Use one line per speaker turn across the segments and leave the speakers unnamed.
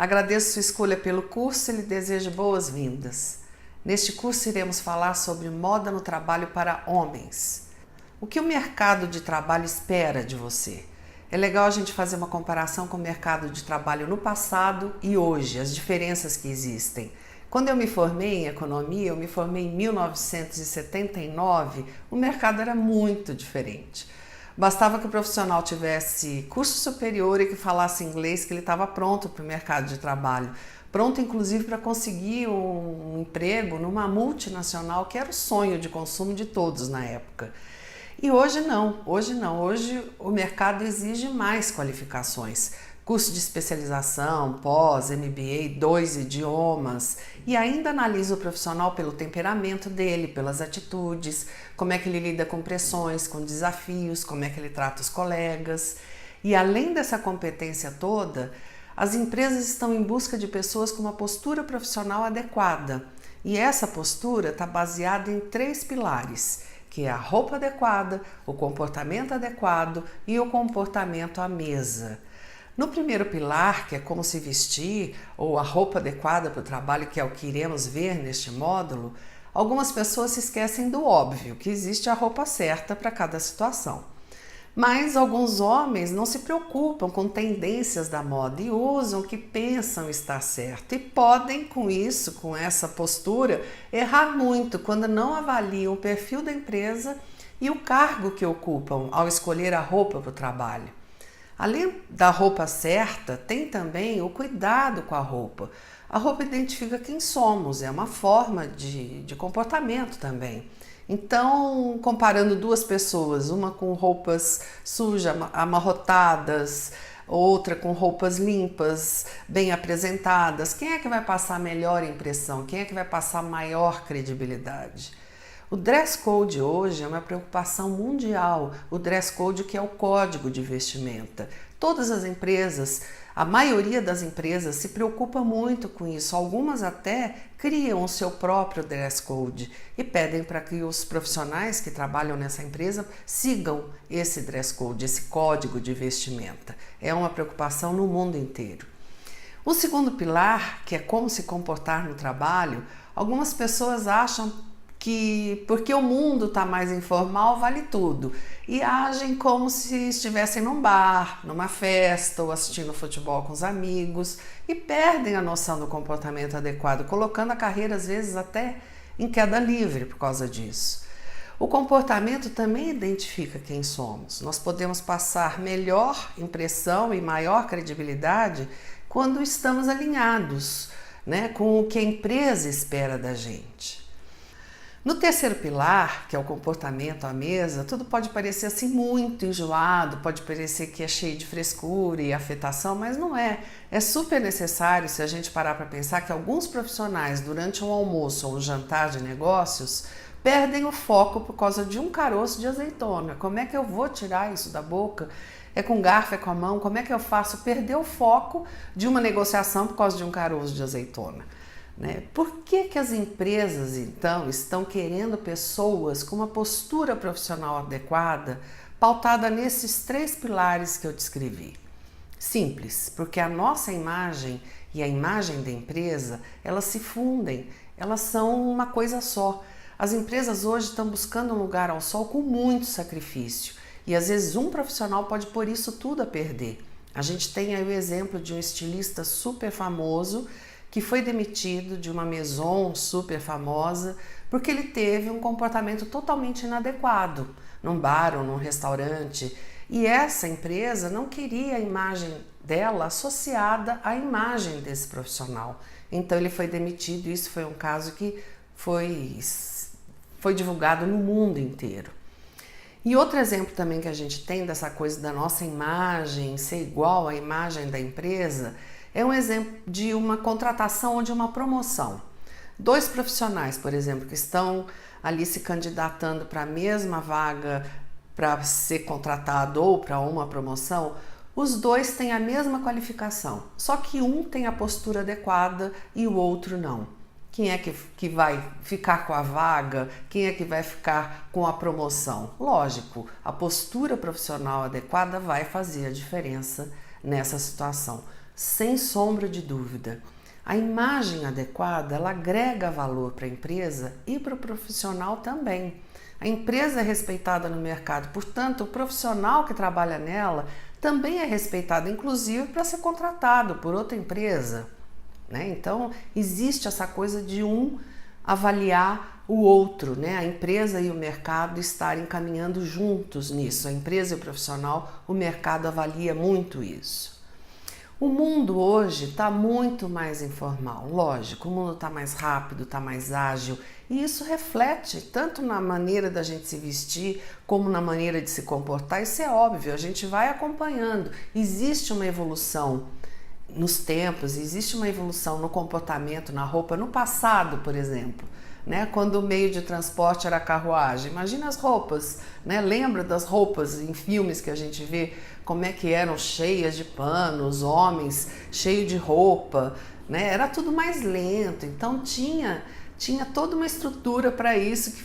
Agradeço sua escolha pelo curso e lhe desejo boas-vindas. Neste curso iremos falar sobre moda no trabalho para homens. O que o mercado de trabalho espera de você? É legal a gente fazer uma comparação com o mercado de trabalho no passado e hoje, as diferenças que existem. Quando eu me formei em economia, eu me formei em 1979, o mercado era muito diferente. Bastava que o profissional tivesse curso superior e que falasse inglês, que ele estava pronto para o mercado de trabalho. Pronto, inclusive, para conseguir um emprego numa multinacional, que era o sonho de consumo de todos na época. E hoje não, hoje o mercado exige mais qualificações. Curso de especialização, pós, MBA, 2 idiomas, e ainda analisa o profissional pelo temperamento dele, pelas atitudes, como é que ele lida com pressões, com desafios, como é que ele trata os colegas. E além dessa competência toda, as empresas estão em busca de pessoas com uma postura profissional adequada. E essa postura está baseada em 3 pilares, que é a roupa adequada, o comportamento adequado e o comportamento à mesa. No primeiro pilar, que é como se vestir, ou a roupa adequada para o trabalho, que é o que iremos ver neste módulo, algumas pessoas se esquecem do óbvio, que existe a roupa certa para cada situação. Mas alguns homens não se preocupam com tendências da moda e usam o que pensam estar certo. E podem, com isso, com essa postura, errar muito quando não avaliam o perfil da empresa e o cargo que ocupam ao escolher a roupa para o trabalho. Além da roupa certa, tem também o cuidado com a roupa. A roupa identifica quem somos, é uma forma de comportamento também. Então, comparando 2 pessoas, uma com roupas sujas, amarrotadas, outra com roupas limpas, bem apresentadas, quem é que vai passar a melhor impressão? Quem é que vai passar maior credibilidade? O dress code hoje é uma preocupação mundial, o dress code que é o código de vestimenta. Todas as empresas, a maioria das empresas se preocupa muito com isso, algumas até criam o seu próprio dress code e pedem para que os profissionais que trabalham nessa empresa sigam esse dress code, esse código de vestimenta. É uma preocupação no mundo inteiro. O segundo pilar, que é como se comportar no trabalho, algumas pessoas acham que porque o mundo está mais informal vale tudo e agem como se estivessem num bar, numa festa ou assistindo futebol com os amigos e perdem a noção do comportamento adequado, colocando a carreira às vezes até em queda livre por causa disso. O comportamento também identifica quem somos. Nós podemos passar melhor impressão e maior credibilidade quando estamos alinhados, com o que a empresa espera da gente. No terceiro pilar, que é o comportamento à mesa, tudo pode parecer assim muito enjoado, pode parecer que é cheio de frescura e afetação, mas não é. É super necessário, se a gente parar para pensar, que alguns profissionais, durante um almoço ou um jantar de negócios, perdem o foco por causa de um caroço de azeitona. Como é que eu vou tirar isso da boca? É com garfo, é com a mão? Como é que eu faço perder o foco de uma negociação por causa de um caroço de azeitona? Por que as empresas, então, estão querendo pessoas com uma postura profissional adequada, pautada nesses 3 pilares que eu descrevi? Simples, porque a nossa imagem e a imagem da empresa, elas se fundem, elas são uma coisa só. As empresas hoje estão buscando um lugar ao sol com muito sacrifício e às vezes um profissional pode pôr isso tudo a perder. A gente tem aí o exemplo de um estilista super famoso que foi demitido de uma maison super famosa porque ele teve um comportamento totalmente inadequado num bar ou num restaurante. E essa empresa não queria a imagem dela associada à imagem desse profissional. Então ele foi demitido. Isso foi um caso que foi divulgado no mundo inteiro. E outro exemplo também que a gente tem dessa coisa da nossa imagem ser igual à imagem da empresa é um exemplo de uma contratação ou de uma promoção. 2 profissionais, por exemplo, que estão ali se candidatando para a mesma vaga para ser contratado ou para uma promoção, os 2 têm a mesma qualificação, só que um tem a postura adequada e o outro não. Quem é que vai ficar com a vaga? Quem é que vai ficar com a promoção? Lógico, a postura profissional adequada vai fazer a diferença nessa situação. sem sombra de dúvida. A imagem adequada, ela agrega valor para a empresa e para o profissional também. A empresa é respeitada no mercado, portanto, o profissional que trabalha nela também é respeitado, inclusive para ser contratado por outra empresa, né? Então, existe essa coisa de um avaliar o outro, né? A empresa e o mercado estarem caminhando juntos nisso. A empresa e o profissional, o mercado avalia muito isso. O mundo hoje está muito mais informal, lógico, o mundo está mais rápido, está mais ágil, e isso reflete tanto na maneira da gente se vestir como na maneira de se comportar. Isso é óbvio, a gente vai acompanhando. Existe uma evolução nos tempos, existe uma evolução no comportamento, na roupa. No passado, por exemplo, né, quando o meio de transporte era a carruagem, imagina as roupas, né? Lembra das roupas em filmes que a gente vê como é que eram cheias de pano, os homens cheios de roupa, né? Era tudo mais lento, então tinha toda uma estrutura para isso que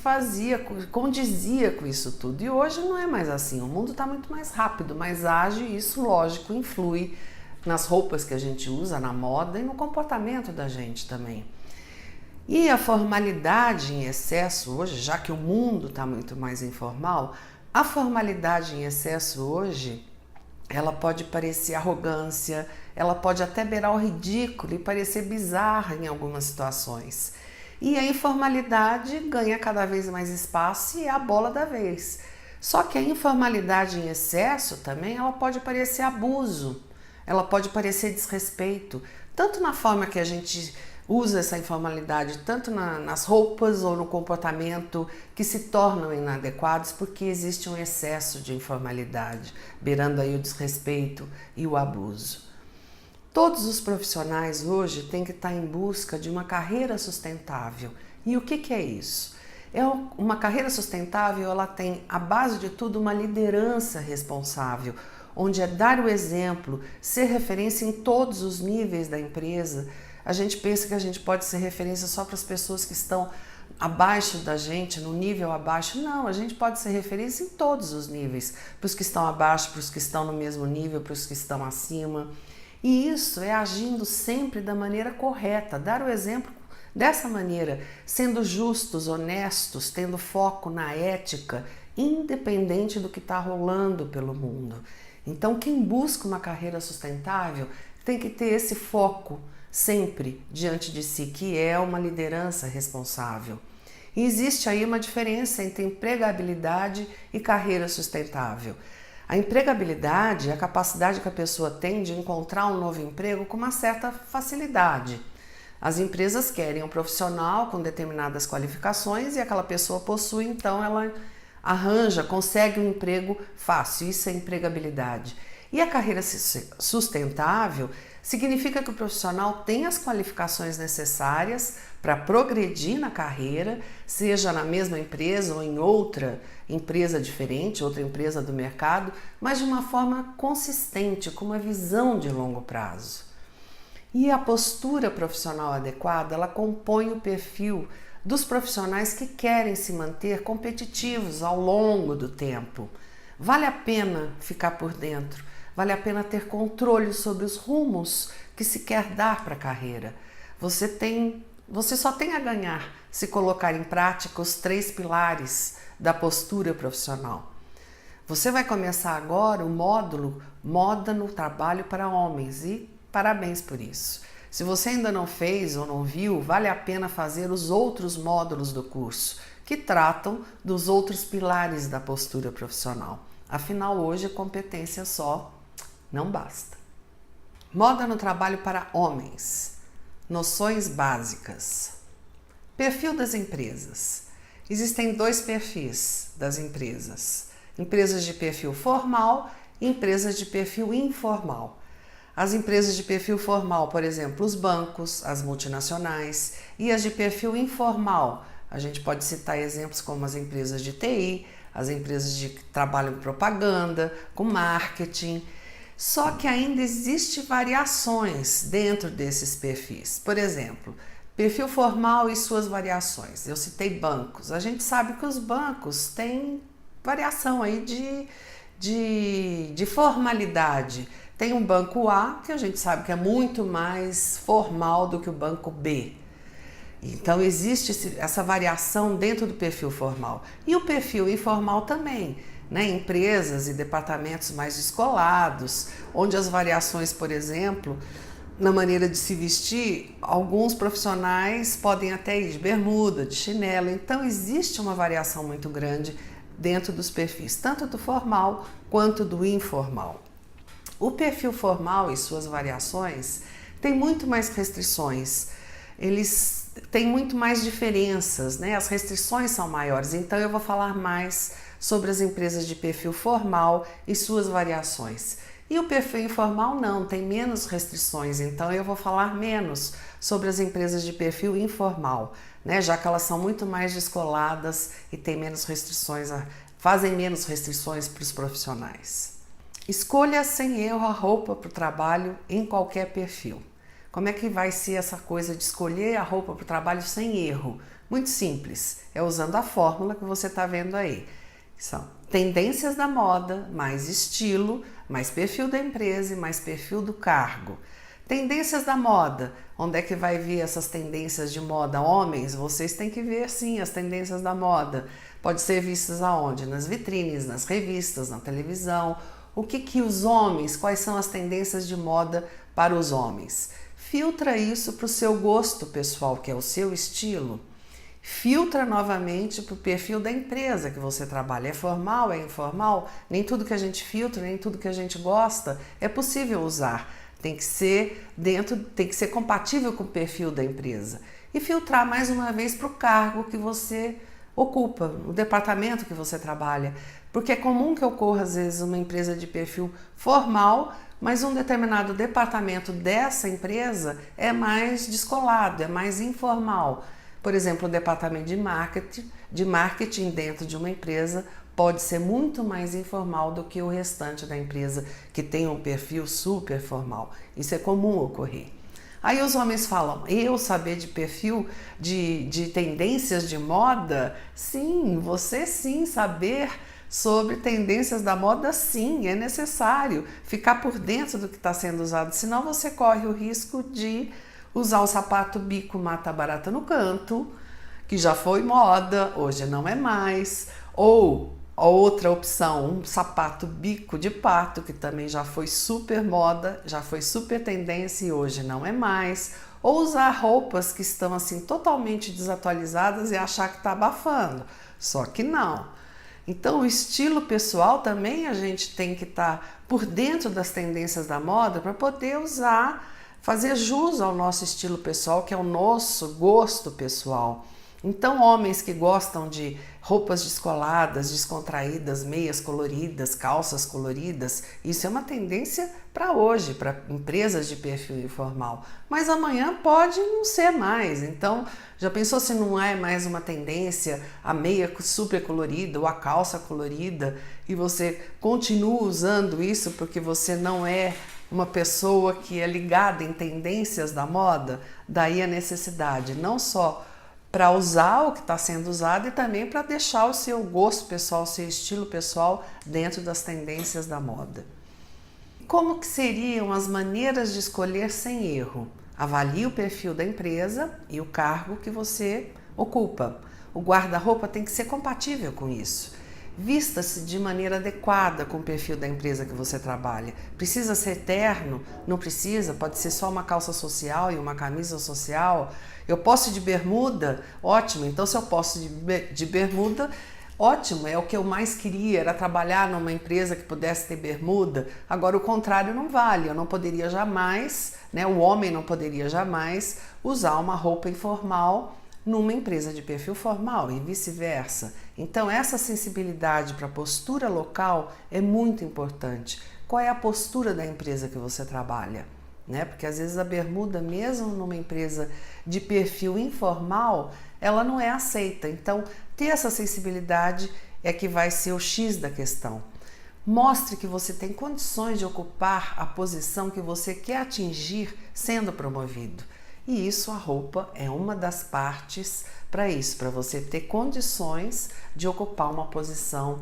condizia com isso tudo. E hoje não é mais assim, o mundo está muito mais rápido, mais ágil, e isso, lógico, influi nas roupas que a gente usa, na moda e no comportamento da gente também. E a formalidade em excesso hoje, já que o mundo está muito mais informal, a formalidade em excesso hoje, ela pode parecer arrogância, ela pode até beirar o ridículo e parecer bizarra em algumas situações. E a informalidade ganha cada vez mais espaço e é a bola da vez. Só que a informalidade em excesso também, ela pode parecer abuso, ela pode parecer desrespeito, tanto na forma que a gente usa essa informalidade, tanto nas roupas ou no comportamento, que se tornam inadequados porque existe um excesso de informalidade, beirando aí o desrespeito e o abuso. Todos os profissionais hoje têm que estar em busca de uma carreira sustentável. E o que é isso? Uma carreira sustentável, ela tem, a base de tudo, uma liderança responsável, onde é dar o exemplo, ser referência em todos os níveis da empresa. A gente pensa que a gente pode ser referência só para as pessoas que estão abaixo da gente, no nível abaixo. Não, a gente pode ser referência em todos os níveis, para os que estão abaixo, para os que estão no mesmo nível, para os que estão acima. E isso é agindo sempre da maneira correta, dar o exemplo dessa maneira, sendo justos, honestos, tendo foco na ética, independente do que está rolando pelo mundo. Então, quem busca uma carreira sustentável tem que ter esse foco sempre diante de si, que é uma liderança responsável. E existe aí uma diferença entre empregabilidade e carreira sustentável. A empregabilidade é a capacidade que a pessoa tem de encontrar um novo emprego com uma certa facilidade. As empresas querem um profissional com determinadas qualificações e aquela pessoa possui, então ela consegue um emprego fácil. Isso é empregabilidade. E a carreira sustentável significa que o profissional tem as qualificações necessárias para progredir na carreira, seja na mesma empresa ou em outra empresa diferente, outra empresa do mercado, mas de uma forma consistente, com uma visão de longo prazo. E a postura profissional adequada, ela compõe o perfil dos profissionais que querem se manter competitivos ao longo do tempo. Vale a pena ficar por dentro, vale a pena ter controle sobre os rumos que se quer dar para a carreira. Você só tem a ganhar se colocar em prática os 3 pilares da postura profissional. Você vai começar agora o módulo Moda no Trabalho para Homens e parabéns por isso. Se você ainda não fez ou não viu, vale a pena fazer os outros módulos do curso, que tratam dos outros pilares da postura profissional. Afinal, hoje, competência só não basta. Moda no trabalho para homens. Noções básicas. Perfil das empresas. Existem 2 perfis das empresas. Empresas de perfil formal e empresas de perfil informal. As empresas de perfil formal, por exemplo, os bancos, as multinacionais, e as de perfil informal. A gente pode citar exemplos como as empresas de TI, as empresas que trabalham com propaganda, com marketing. Só que ainda existem variações dentro desses perfis. Por exemplo, perfil formal e suas variações. Eu citei bancos. A gente sabe que os bancos têm variação aí de formalidade. Tem um banco A, que a gente sabe que é muito mais formal do que o banco B. Então existe essa variação dentro do perfil formal. E o perfil informal também, né? Empresas e departamentos mais descolados, onde as variações, por exemplo, na maneira de se vestir, alguns profissionais podem até ir de bermuda, de chinelo. Então existe uma variação muito grande dentro dos perfis, tanto do formal quanto do informal. O perfil formal e suas variações tem muito mais restrições, eles têm muito mais diferenças, né? As restrições são maiores, então eu vou falar mais sobre as empresas de perfil formal e suas variações. E o perfil informal não, tem menos restrições, então eu vou falar menos sobre as empresas de perfil informal, né? Já que elas são muito mais descoladas e têm menos restrições, fazem menos restrições para os profissionais. Escolha sem erro a roupa para o trabalho em qualquer perfil. Como é que vai ser essa coisa de escolher a roupa para o trabalho sem erro? Muito simples, é usando a fórmula que você está vendo aí. São tendências da moda, mais estilo, mais perfil da empresa e mais perfil do cargo. Tendências da moda, onde é que vai vir essas tendências de moda? Homens, vocês têm que ver sim as tendências da moda. Pode ser vistas aonde? Nas vitrines, nas revistas, na televisão. O que os homens, quais são as tendências de moda para os homens? Filtra isso para o seu gosto pessoal, que é o seu estilo. Filtra novamente para o perfil da empresa que você trabalha. É formal, é informal? Nem tudo que a gente filtra, nem tudo que a gente gosta é possível usar. Tem que ser compatível com o perfil da empresa. E filtrar mais uma vez para o cargo que você ocupa, o departamento que você trabalha. Porque é comum que ocorra, às vezes, uma empresa de perfil formal, mas um determinado departamento dessa empresa é mais descolado, é mais informal. Por exemplo, o departamento de marketing dentro de uma empresa pode ser muito mais informal do que o restante da empresa, que tem um perfil super formal. Isso é comum ocorrer. Aí os homens falam, eu saber de perfil, de tendências de moda? Sim, você sim saber sobre tendências da moda, sim, é necessário ficar por dentro do que está sendo usado, senão você corre o risco de usar o sapato bico mata barata no canto, que já foi moda, hoje não é mais, ou outra opção, um sapato bico de pato, que também já foi super moda, já foi super tendência e hoje não é mais, ou usar roupas que estão assim totalmente desatualizadas e achar que está abafando, só que não. Então, o estilo pessoal também a gente tem que estar por dentro das tendências da moda para poder usar, fazer jus ao nosso estilo pessoal, que é o nosso gosto pessoal. Então, homens que gostam de roupas descoladas, descontraídas, meias coloridas, calças coloridas, isso é uma tendência para hoje, para empresas de perfil informal. Mas amanhã pode não ser mais. Então, já pensou se não é mais uma tendência a meia super colorida ou a calça colorida e você continua usando isso porque você não é uma pessoa que é ligada em tendências da moda? Daí a necessidade, não só para usar o que está sendo usado e também para deixar o seu gosto pessoal, o seu estilo pessoal dentro das tendências da moda. Como que seriam as maneiras de escolher sem erro? Avalie o perfil da empresa e o cargo que você ocupa. O guarda-roupa tem que ser compatível com isso. Vista-se de maneira adequada com o perfil da empresa que você trabalha. Precisa ser terno? Não precisa, pode ser só uma calça social e uma camisa social. Eu posso ir de bermuda? Ótimo, então se eu posso de bermuda, ótimo, é o que eu mais queria, era trabalhar numa empresa que pudesse ter bermuda. Agora o contrário não vale, eu não poderia jamais, né, o homem não poderia jamais usar uma roupa informal numa empresa de perfil formal e vice-versa. Então essa sensibilidade para a postura local é muito importante. Qual é a postura da empresa que você trabalha? Né? Porque às vezes a bermuda, mesmo numa empresa de perfil informal, ela não é aceita. Então ter essa sensibilidade é que vai ser o X da questão. Mostre que você tem condições de ocupar a posição que você quer atingir sendo promovido. E isso, a roupa é uma das partes para isso, para você ter condições de ocupar uma posição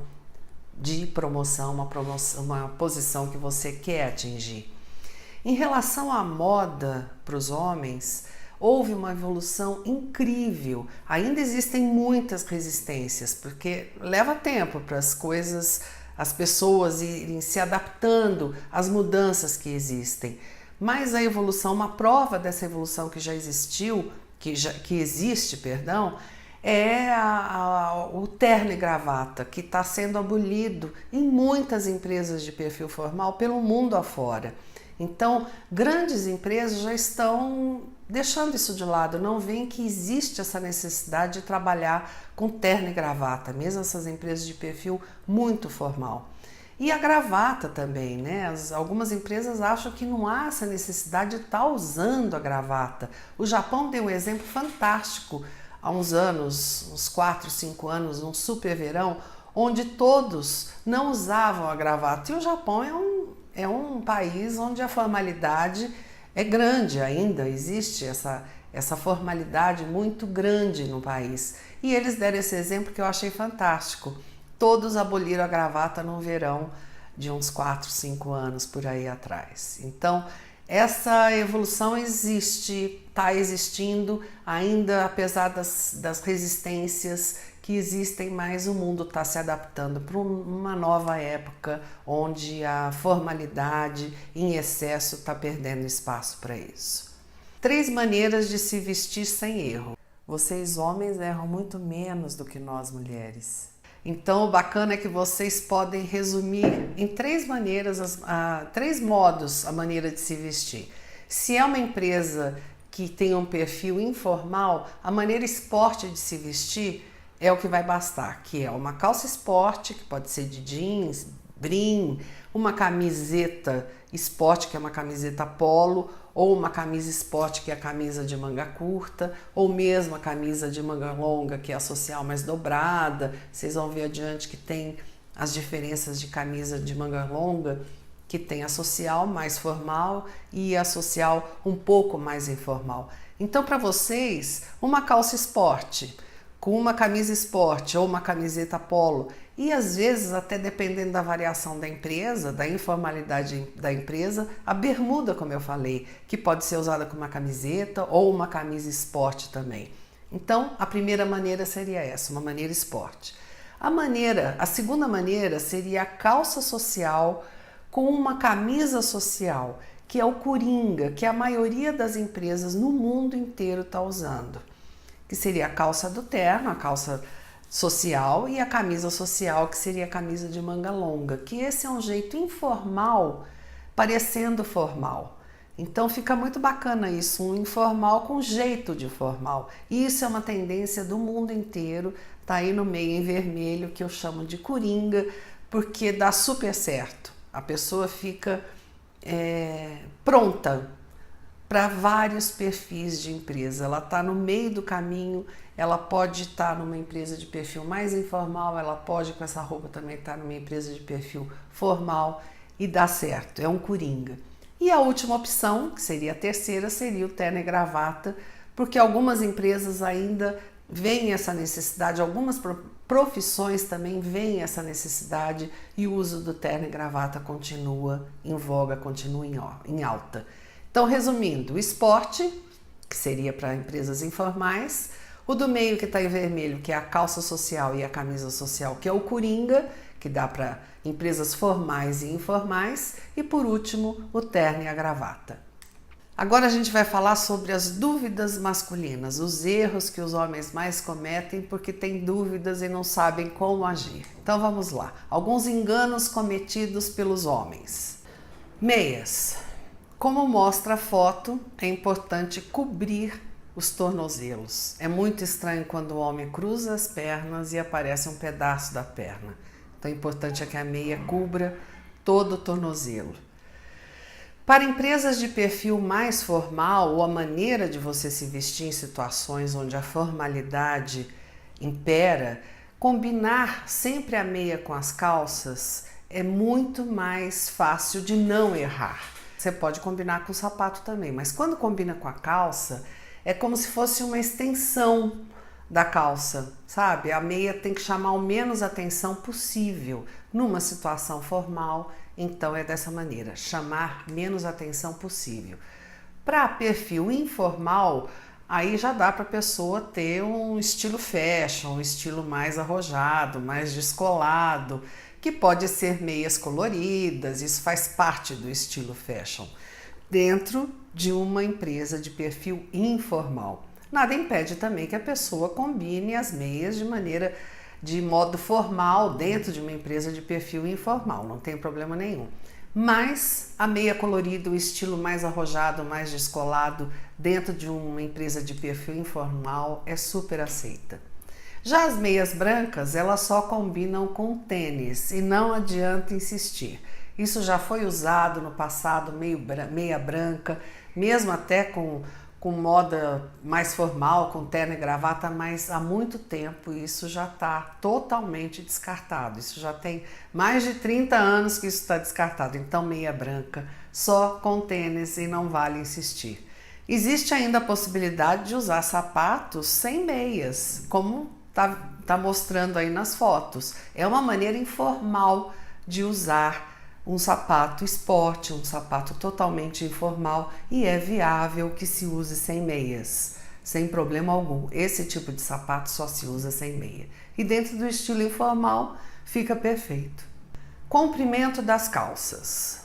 de promoção, uma posição que você quer atingir. Em relação à moda para os homens, houve uma evolução incrível. Ainda existem muitas resistências, porque leva tempo para as coisas, as pessoas irem se adaptando às mudanças que existem. Mas a evolução, uma prova dessa evolução que já existiu, que existe, perdão, é o terno e gravata, que está sendo abolido em muitas empresas de perfil formal pelo mundo afora. Então, grandes empresas já estão deixando isso de lado, não veem que existe essa necessidade de trabalhar com terno e gravata, mesmo essas empresas de perfil muito formal. E a gravata também, né? Algumas empresas acham que não há essa necessidade de estar usando a gravata. O Japão deu um exemplo fantástico há uns anos, uns 4, 5 anos, um super verão, onde todos não usavam a gravata. E o Japão é um país onde a formalidade é grande ainda, existe essa formalidade muito grande no país. E eles deram esse exemplo que eu achei fantástico. Todos aboliram a gravata no verão de uns 4, 5 anos por aí atrás. Então, essa evolução existe, está existindo ainda, apesar das resistências que existem, mas o mundo está se adaptando para uma nova época onde a formalidade em excesso está perdendo espaço para isso. 3 maneiras de se vestir sem erro. Vocês homens erram muito menos do que nós mulheres. Então, o bacana é que vocês podem resumir em 3 maneiras, 3 modos a maneira de se vestir. Se é uma empresa que tem um perfil informal, a maneira esporte de se vestir é o que vai bastar, que é uma calça esporte, que pode ser de jeans, brim, uma camiseta esporte, que é uma camiseta polo, ou uma camisa esporte, que é a camisa de manga curta, ou mesmo a camisa de manga longa, que é a social mais dobrada. Vocês vão ver adiante que tem as diferenças de camisa de manga longa, que tem a social mais formal e a social um pouco mais informal. Então, para vocês, uma calça esporte, com uma camisa esporte ou uma camiseta polo, e às vezes, até dependendo da variação da empresa, da informalidade da empresa, a bermuda, como eu falei, que pode ser usada com uma camiseta ou uma camisa esporte também. Então, a primeira maneira seria essa, uma maneira esporte. A segunda maneira seria a calça social com uma camisa social, que é o coringa, que a maioria das empresas no mundo inteiro está usando, que seria a calça do terno, a calça social, e a camisa social, que seria a camisa de manga longa, que esse é um jeito informal parecendo formal. Então fica muito bacana isso, um informal com jeito de formal. E isso é uma tendência do mundo inteiro, tá aí no meio em vermelho, que eu chamo de coringa, porque dá super certo. A pessoa fica pronta para vários perfis de empresa. Ela está no meio do caminho, ela pode estar numa empresa de perfil mais informal, ela pode com essa roupa também estar numa empresa de perfil formal e dá certo, é um coringa. E a última opção, que seria a terceira, seria o terno e gravata, porque algumas empresas ainda veem essa necessidade, algumas profissões também veem essa necessidade e o uso do terno e gravata continua em voga, continua em alta. Então, resumindo, o esporte, que seria para empresas informais, o do meio que está em vermelho, que é a calça social e a camisa social, que é o coringa, que dá para empresas formais e informais, e por último, o terno e a gravata. Agora a gente vai falar sobre as dúvidas masculinas, os erros que os homens mais cometem porque têm dúvidas e não sabem como agir. Então vamos lá, alguns enganos cometidos pelos homens. Meias. Como mostra a foto, é importante cobrir os tornozelos. É muito estranho quando o homem cruza as pernas e aparece um pedaço da perna. Então, o importante é que a meia cubra todo o tornozelo. Para empresas de perfil mais formal, ou a maneira de você se vestir em situações onde a formalidade impera, combinar sempre a meia com as calças é muito mais fácil de não errar. Você pode combinar com o sapato também, mas quando combina com a calça, é como se fosse uma extensão da calça, sabe? A meia tem que chamar o menos atenção possível. Numa situação formal, então é dessa maneira, chamar menos atenção possível. Para perfil informal, aí já dá para a pessoa ter um estilo fashion, um estilo mais arrojado, mais descolado, que pode ser meias coloridas, isso faz parte do estilo fashion, dentro de uma empresa de perfil informal. Nada impede também que a pessoa combine as meias de modo formal dentro de uma empresa de perfil informal, não tem problema nenhum. Mas a meia colorida, o estilo mais arrojado, mais descolado, dentro de uma empresa de perfil informal é super aceita. Já as meias brancas, elas só combinam com tênis e não adianta insistir. Isso já foi usado no passado, meia branca, mesmo até com moda mais formal, com terno e gravata, mas há muito tempo isso já está totalmente descartado. Isso já tem mais de 30 anos que isso está descartado. Então, meia branca, só com tênis e não vale insistir. Existe ainda a possibilidade de usar sapatos sem meias, como tá mostrando aí nas fotos. É uma maneira informal de usar um sapato esporte, um sapato totalmente informal, e é viável que se use sem meias, sem problema algum. Esse tipo de sapato só se usa sem meia. E dentro do estilo informal fica perfeito. Comprimento das calças.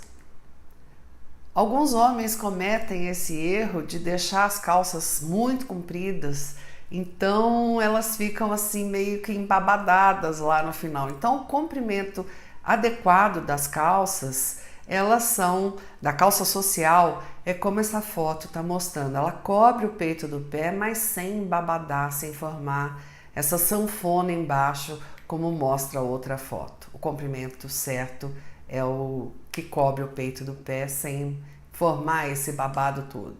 Alguns homens cometem esse erro de deixar as calças muito compridas, então elas ficam assim meio que embabadadas lá no final. Então o comprimento adequado das calças, elas são, da calça social, é como essa foto está mostrando. Ela cobre o peito do pé, mas sem embabadar, sem formar essa sanfona embaixo, como mostra a outra foto. O comprimento certo é o que cobre o peito do pé sem formar esse babado todo.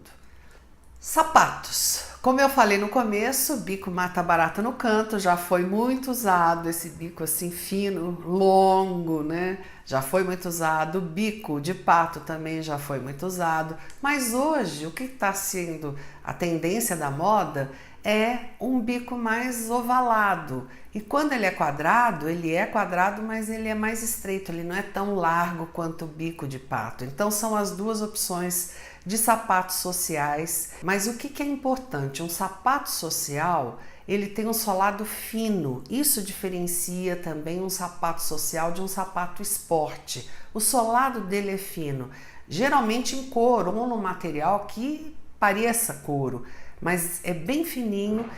Sapatos. Como eu falei no começo, bico mata barata no canto, já foi muito usado esse bico assim fino, longo, né? Já foi muito usado. O bico de pato também já foi muito usado. Mas hoje o que está sendo a tendência da moda é um bico mais ovalado. E quando ele é quadrado, mas ele é mais estreito, ele não é tão largo quanto o bico de pato. Então são as duas opções de sapatos sociais. Mas o que é importante? Um sapato social, ele tem um solado fino. Isso diferencia também um sapato social de um sapato esporte. O solado dele é fino, geralmente em couro ou no material que pareça couro, mas é bem fininho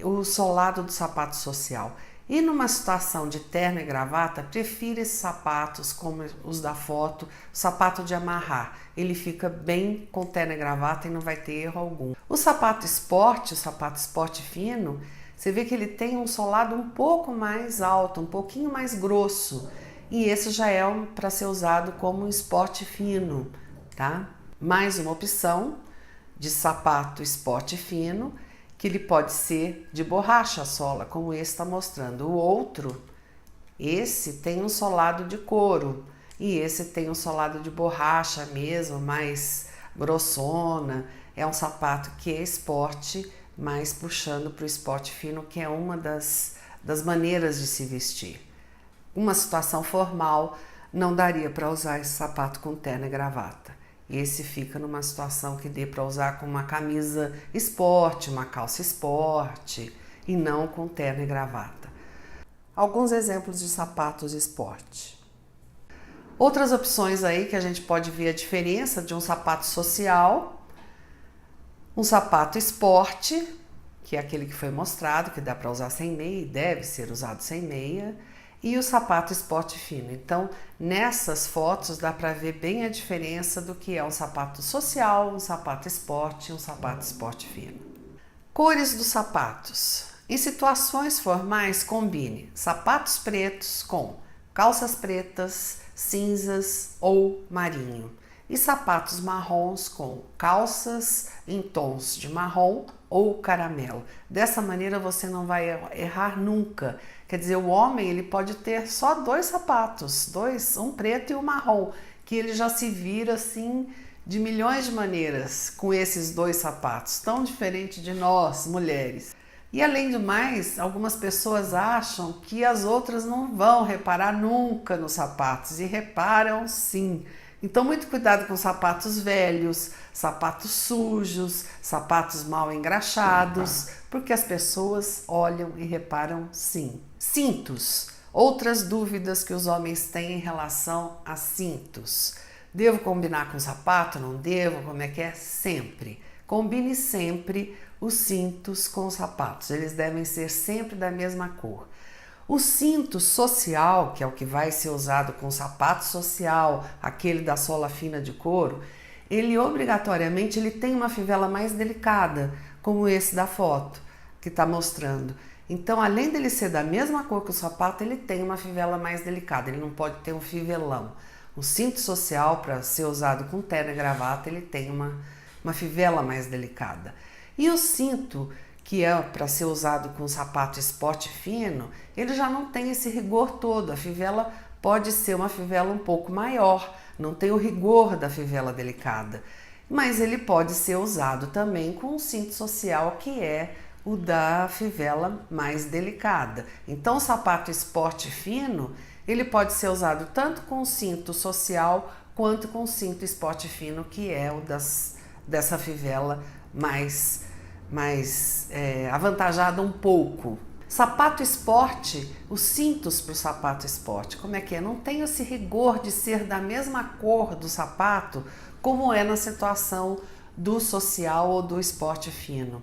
o solado do sapato social. E numa situação de terno e gravata, prefiro esses sapatos como os da foto, o sapato de amarrar. Ele fica bem com terno e gravata e não vai ter erro algum. O sapato esporte fino, você vê que ele tem um solado um pouco mais alto, um pouquinho mais grosso. E esse já é para ser usado como um esporte fino, tá? Mais uma opção de sapato esporte fino, que ele pode ser de borracha a sola, como esse está mostrando. O outro, esse tem um solado de couro e esse tem um solado de borracha mesmo, mais grossona. É um sapato que é esporte, mas puxando para o esporte fino, que é uma das maneiras de se vestir. Uma situação formal não daria para usar esse sapato com terno e gravata. Esse fica numa situação que dê para usar com uma camisa esporte, uma calça esporte e não com terno e gravata. Alguns exemplos de sapatos esporte. Outras opções aí que a gente pode ver a diferença de um sapato social, um sapato esporte, que é aquele que foi mostrado, que dá para usar sem meia e deve ser usado sem meia, e o sapato esporte fino. Então, nessas fotos dá para ver bem a diferença do que é um sapato social, um sapato esporte e um sapato esporte fino. Cores dos sapatos. Em situações formais, combine sapatos pretos com calças pretas, cinzas ou marinho. E sapatos marrons com calças em tons de marrom ou caramelo. Dessa maneira você não vai errar nunca. Quer dizer, o homem ele pode ter só dois sapatos, um preto e um marrom, que ele já se vira assim de milhões de maneiras com esses dois sapatos, tão diferente de nós, mulheres. E além do mais, algumas pessoas acham que as outras não vão reparar nunca nos sapatos e reparam sim. Então, muito cuidado com sapatos velhos, sapatos sujos, sapatos mal engraxados, porque as pessoas olham e reparam sim. Cintos. Outras dúvidas que os homens têm em relação a cintos. Devo combinar com o sapato? Não devo? Como é que é? Sempre. Combine sempre os cintos com os sapatos. Eles devem ser sempre da mesma cor. O cinto social, que é o que vai ser usado com o sapato social, aquele da sola fina de couro, ele obrigatoriamente tem uma fivela mais delicada, como esse da foto que está mostrando. Então, além dele ser da mesma cor que o sapato, ele tem uma fivela mais delicada, ele não pode ter um fivelão. O cinto social, para ser usado com terno e gravata, ele tem uma fivela mais delicada. E o cinto, que é para ser usado com sapato esporte fino, ele já não tem esse rigor todo. A fivela pode ser uma fivela um pouco maior, não tem o rigor da fivela delicada. Mas ele pode ser usado também com um cinto social, que é o da fivela mais delicada. Então, o sapato esporte fino, ele pode ser usado tanto com o cinto social quanto com o cinto esporte fino, que é o dessa fivela mais avantajada um pouco. Sapato esporte, os cintos para o sapato esporte, como é que é? Não tem esse rigor de ser da mesma cor do sapato, como é na situação do social ou do esporte fino.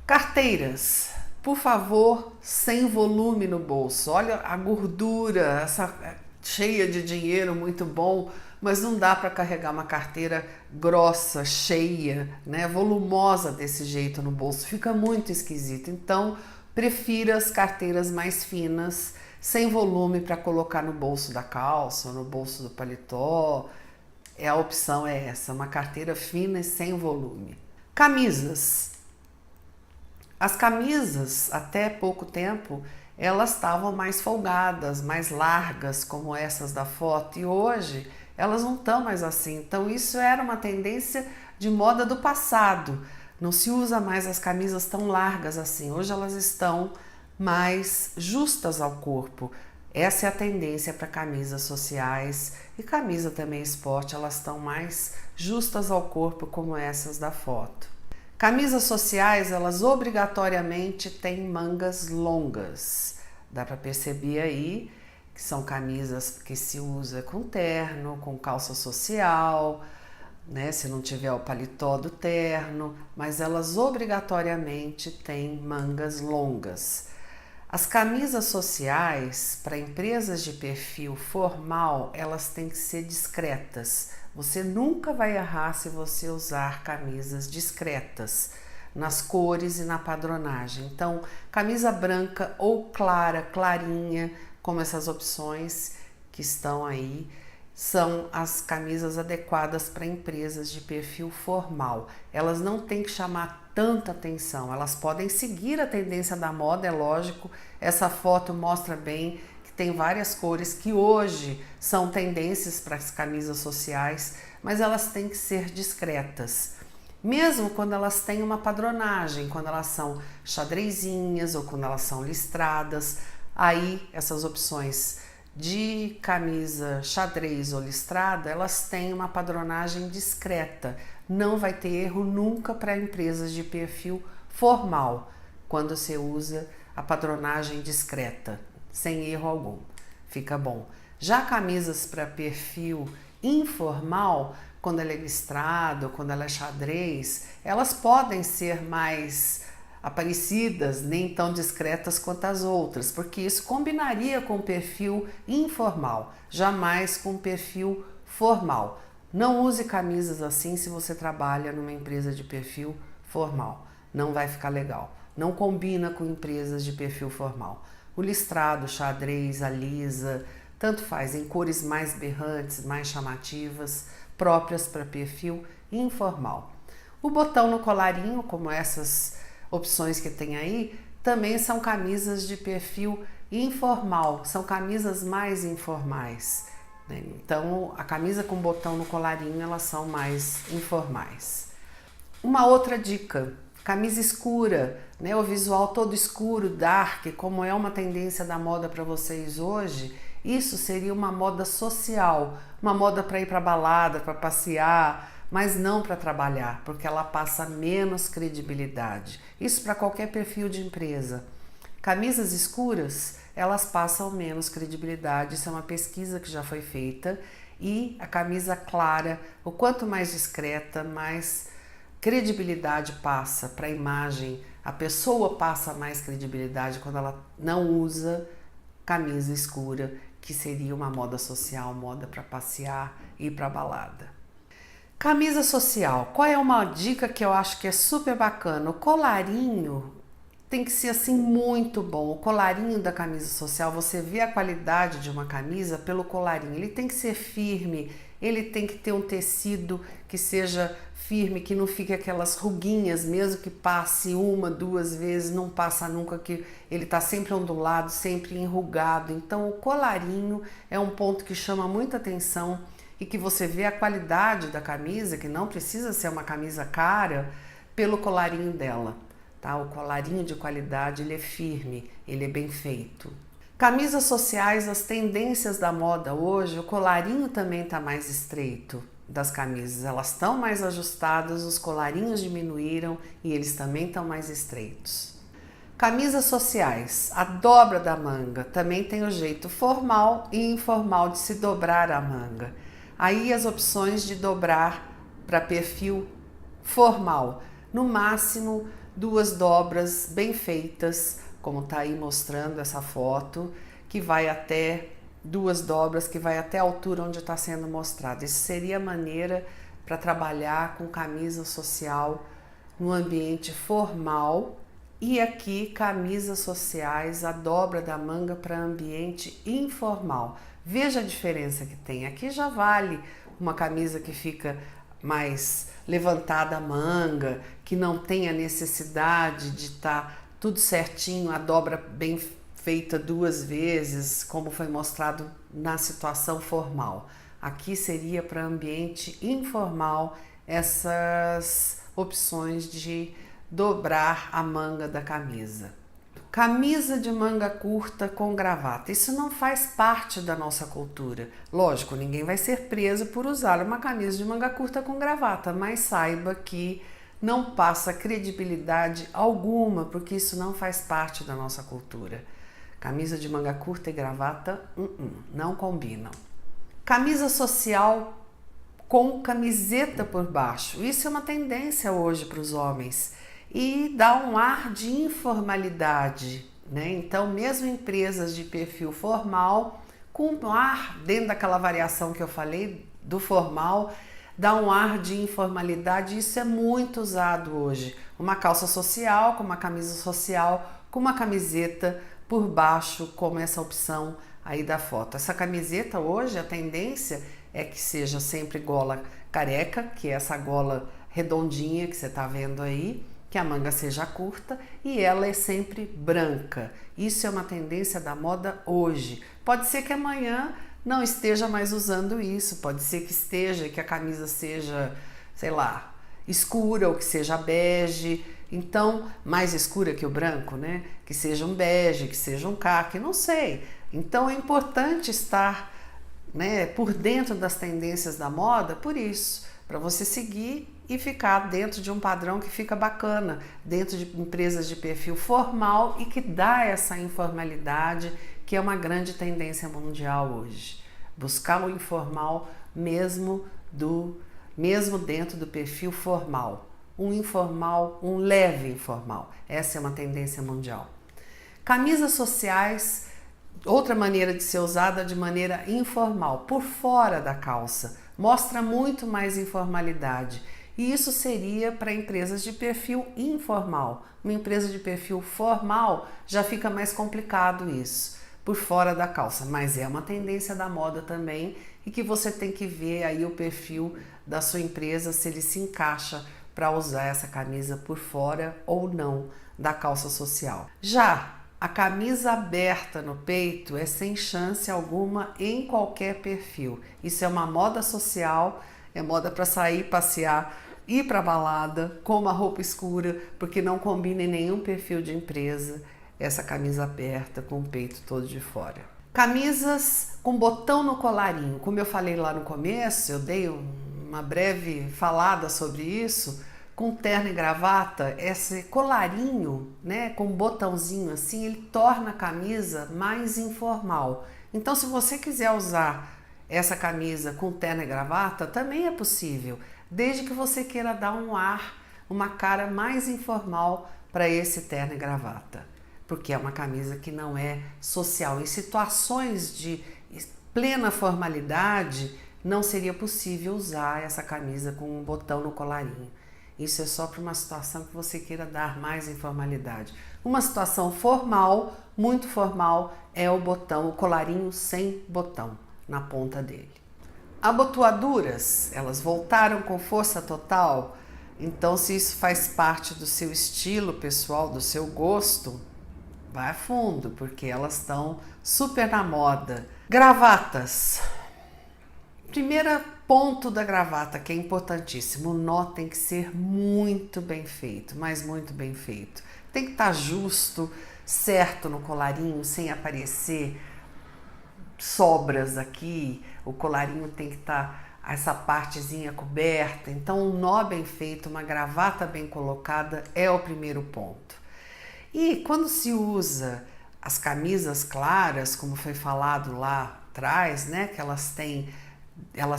Carteiras, por favor, sem volume no bolso. Olha a gordura, essa cheia de dinheiro, muito bom, mas não dá para carregar uma carteira grossa, cheia, né, volumosa desse jeito no bolso. Fica muito esquisito. Então, prefira as carteiras mais finas, sem volume, para colocar no bolso da calça, no bolso do paletó. A opção é essa, uma carteira fina e sem volume. Camisas. As camisas, até pouco tempo, elas estavam mais folgadas, mais largas, como essas da foto, e hoje elas não estão mais assim. Então isso era uma tendência de moda do passado. Não se usa mais as camisas tão largas assim. Hoje elas estão mais justas ao corpo. Essa é a tendência para camisas sociais e camisa também esporte. Elas estão mais justas ao corpo, como essas da foto. Camisas sociais, elas obrigatoriamente têm mangas longas. Dá para perceber aí que são camisas que se usa com terno, com calça social, né? Se não tiver o paletó do terno, mas elas obrigatoriamente têm mangas longas. As camisas sociais, para empresas de perfil formal, elas têm que ser discretas. Você nunca vai errar se você usar camisas discretas nas cores e na padronagem. Então, camisa branca ou clara, clarinha, como essas opções que estão aí, são as camisas adequadas para empresas de perfil formal. Elas não têm que chamar tanta atenção, elas podem seguir a tendência da moda, é lógico. Essa foto mostra bem que tem várias cores que hoje são tendências para as camisas sociais, mas elas têm que ser discretas. Mesmo quando elas têm uma padronagem, quando elas são xadrezinhas ou quando elas são listradas, aí essas opções de camisa xadrez ou listrada, elas têm uma padronagem discreta. Não vai ter erro nunca para empresas de perfil formal, quando você usa a padronagem discreta, sem erro algum. Fica bom. Já camisas para perfil informal, quando ela é listrada ou quando ela é xadrez, elas podem ser mais aparecidas, nem tão discretas quanto as outras, porque isso combinaria com o perfil informal, jamais com o perfil formal. Não use camisas assim se você trabalha numa empresa de perfil formal, não vai ficar legal. Não combina com empresas de perfil formal. O listrado, o xadrez, a lisa, tanto faz, em cores mais berrantes, mais chamativas, próprias para perfil informal. O botão no colarinho, como essas opções que tem aí, também são camisas de perfil informal, são camisas mais informais, né? Então, a camisa com botão no colarinho, elas são mais informais. Uma outra dica: Camisa escura, né? O visual todo escuro, dark, como é uma tendência da moda para vocês hoje, isso seria uma moda social, uma moda para ir para balada, para passear, mas não para trabalhar, porque ela passa menos credibilidade. Isso para qualquer perfil de empresa. Camisas escuras, elas passam menos credibilidade, isso é uma pesquisa que já foi feita, e a camisa clara, o quanto mais discreta, mais credibilidade passa para a imagem, a pessoa passa mais credibilidade quando ela não usa camisa escura, que seria uma moda social, moda para passear e ir para balada. Camisa social, qual é uma dica que eu acho que é super bacana? O colarinho tem que ser assim muito bom. O colarinho da camisa social, você vê a qualidade de uma camisa pelo colarinho. Ele tem que ser firme, ele tem que ter um tecido que seja firme, que não fique aquelas ruguinhas, mesmo que passe uma, duas vezes, não passa nunca, que ele está sempre ondulado, sempre enrugado. Então o colarinho é um ponto que chama muita atenção e que você vê a qualidade da camisa, que não precisa ser uma camisa cara, pelo colarinho dela. Tá? O colarinho de qualidade, ele é firme, ele é bem feito. Camisas sociais, as tendências da moda hoje, o colarinho também está mais estreito das camisas, elas estão mais ajustadas, os colarinhos diminuíram e eles também estão mais estreitos. Camisas sociais, a dobra da manga também tem o jeito formal e informal de se dobrar a manga. Aí as opções de dobrar para perfil formal, no máximo 2 dobras bem feitas, como está aí mostrando essa foto, que vai até 2 dobras, que vai até a altura onde está sendo mostrado. Isso seria a maneira para trabalhar com camisa social no ambiente formal. E aqui, camisas sociais, a dobra da manga para ambiente informal. Veja a diferença que tem. Aqui já vale uma camisa que fica mais levantada a manga, que não tem a necessidade de estar tudo certinho, a dobra bem feita 2 vezes, como foi mostrado na situação formal. Aqui seria para ambiente informal essas opções de dobrar a manga da camisa. Camisa de manga curta com gravata. Isso não faz parte da nossa cultura. Lógico, ninguém vai ser preso por usar uma camisa de manga curta com gravata, mas saiba que não passa credibilidade alguma, porque isso não faz parte da nossa cultura. Camisa de manga curta e gravata, não combinam. Camisa social com camiseta por baixo. Isso é uma tendência hoje para os homens e dá um ar de informalidade, né? Então, mesmo empresas de perfil formal, com um ar dentro daquela variação que eu falei do formal, dá um ar de informalidade. Isso é muito usado hoje. Uma calça social com uma camisa social, com uma camiseta por baixo, como essa opção aí da foto. Essa camiseta hoje, a tendência é que seja sempre gola careca, que é essa gola redondinha que você está vendo aí, que a manga seja curta e ela é sempre branca. Isso é uma tendência da moda hoje. Pode ser que amanhã não esteja mais usando isso, pode ser que esteja, que a camisa seja, sei lá, escura ou que seja bege, então mais escura que o branco, né? Que seja um bege, que seja um caqui, não sei. Então é importante estar, né, por dentro das tendências da moda, por isso, para você seguir e ficar dentro de um padrão que fica bacana, dentro de empresas de perfil formal e que dá essa informalidade, que é uma grande tendência mundial hoje. Buscar o informal mesmo dentro do perfil formal. Um informal, um leve informal. Essa é uma tendência mundial. Camisas sociais, outra maneira de ser usada de maneira informal, por fora da calça. Mostra muito mais informalidade. E isso seria para empresas de perfil informal. Uma empresa de perfil formal já fica mais complicado isso, por fora da calça. Mas é uma tendência da moda também e que você tem que ver aí o perfil da sua empresa, se ele se encaixa para usar essa camisa por fora ou não da calça social. Já a camisa aberta no peito é sem chance alguma em qualquer perfil. Isso é uma moda social, é moda para sair passear ir para balada com uma roupa escura, porque não combina em nenhum perfil de empresa essa camisa aberta com o peito todo de fora. Camisas com botão no colarinho. Como eu falei lá no começo, eu dei uma breve falada sobre isso. Com terno e gravata, esse colarinho, né, com um botãozinho assim, ele torna a camisa mais informal. Então, se você quiser usar essa camisa com terno e gravata, também é possível, desde que você queira dar um ar, uma cara mais informal para esse terno e gravata, porque é uma camisa que não é social. Em situações de plena formalidade, não seria possível usar essa camisa com um botão no colarinho. Isso é só para uma situação que você queira dar mais informalidade. Uma situação formal, muito formal, é o botão, o colarinho sem botão na ponta dele. Abotoaduras, elas voltaram com força total. Então, se isso faz parte do seu estilo pessoal, do seu gosto, vai a fundo, porque elas estão super na moda. Gravatas. Primeiro ponto da gravata, que é importantíssimo, o nó tem que ser muito bem feito, mas muito bem feito. Tem que estar justo, certo no colarinho, sem aparecer sobras aqui. O colarinho tem que estar essa partezinha coberta. Então, um nó bem feito, uma gravata bem colocada é o primeiro ponto. E quando se usa as camisas claras, como foi falado lá atrás, né, que elas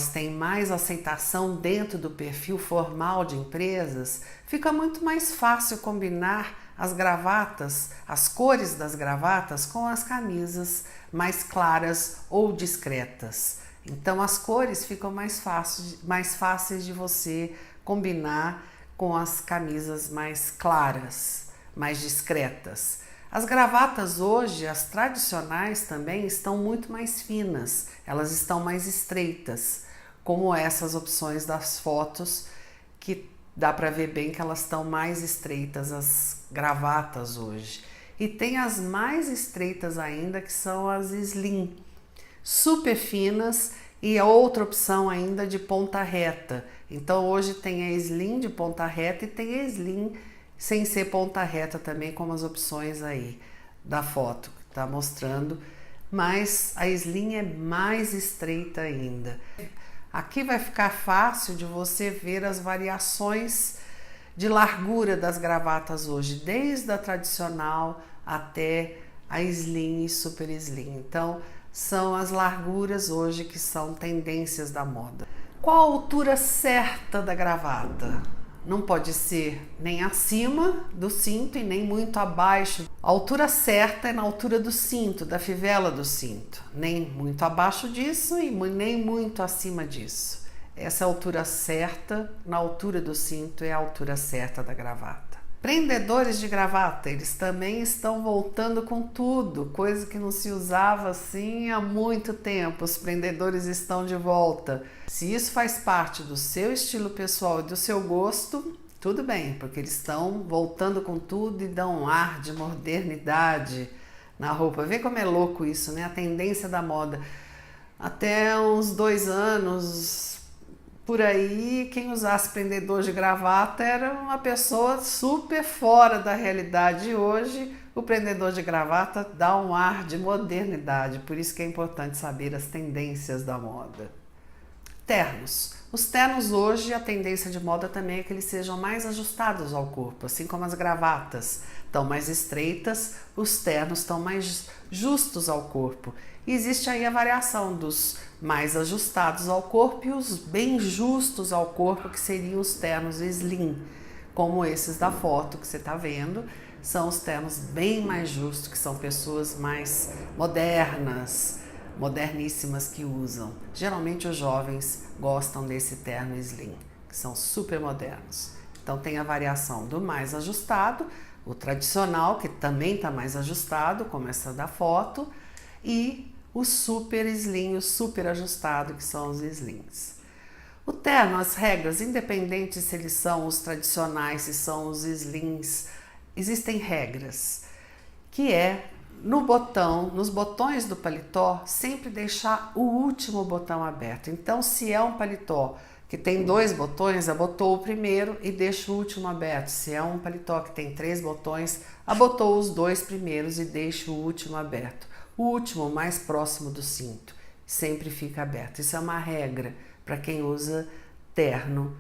têm mais aceitação dentro do perfil formal de empresas, fica muito mais fácil combinar as gravatas, as cores das gravatas com as camisas mais claras ou discretas. Então as cores ficam mais fáceis de você combinar com as camisas mais claras, mais discretas. As gravatas hoje, as tradicionais também, estão muito mais finas, elas estão mais estreitas, como essas opções das fotos, que dá para ver bem que elas estão mais estreitas, as gravatas hoje. E tem as mais estreitas ainda, que são as slim, super finas, e a outra opção ainda de ponta reta. Então hoje tem a slim de ponta reta e tem a slim sem ser ponta reta também, como as opções aí da foto que está mostrando, mas a slim é mais estreita ainda. Aqui vai ficar fácil de você ver as variações de largura das gravatas hoje, desde a tradicional até a slim e super slim. Então, são as larguras hoje que são tendências da moda. Qual a altura certa da gravata? Não pode ser nem acima do cinto e nem muito abaixo. A altura certa é na altura do cinto, da fivela do cinto. Nem muito abaixo disso e nem muito acima disso. Essa é a altura certa, na altura do cinto é a altura certa da gravata. Prendedores de gravata, eles também estão voltando com tudo, coisa que não se usava assim há muito tempo. Os prendedores estão de volta. Se isso faz parte do seu estilo pessoal e do seu gosto, tudo bem, porque eles estão voltando com tudo e dão um ar de modernidade na roupa. Vê como é louco isso, né? A tendência da moda. Até uns 2 anos por aí, quem usasse prendedor de gravata era uma pessoa super fora da realidade. E hoje o prendedor de gravata dá um ar de modernidade, por isso que é importante saber as tendências da moda. Ternos. Os ternos hoje, a tendência de moda também é que eles sejam mais ajustados ao corpo, assim como as gravatas estão mais estreitas, os ternos estão mais justos ao corpo. E existe aí a variação dos mais ajustados ao corpo e os bem justos ao corpo, que seriam os ternos slim, como esses da foto que você está vendo. São os ternos bem mais justos, que são pessoas mais modernas, moderníssimas que usam. Geralmente os jovens gostam desse terno slim, que são super modernos. Então tem a variação do mais ajustado, o tradicional, que também está mais ajustado, como essa da foto, e o super slim, o super ajustado, que são os slims. O terno, as regras, independente se eles são os tradicionais, se são os slims, existem regras, que é no botão, nos botões do paletó, sempre deixar o último botão aberto. Então, se é um paletó que tem 2 botões, abotou o primeiro e deixa o último aberto. Se é um paletó que tem 3 botões, abotou os 2 primeiros e deixa o último aberto. O último mais próximo do cinto sempre fica aberto. Isso é uma regra para quem usa terno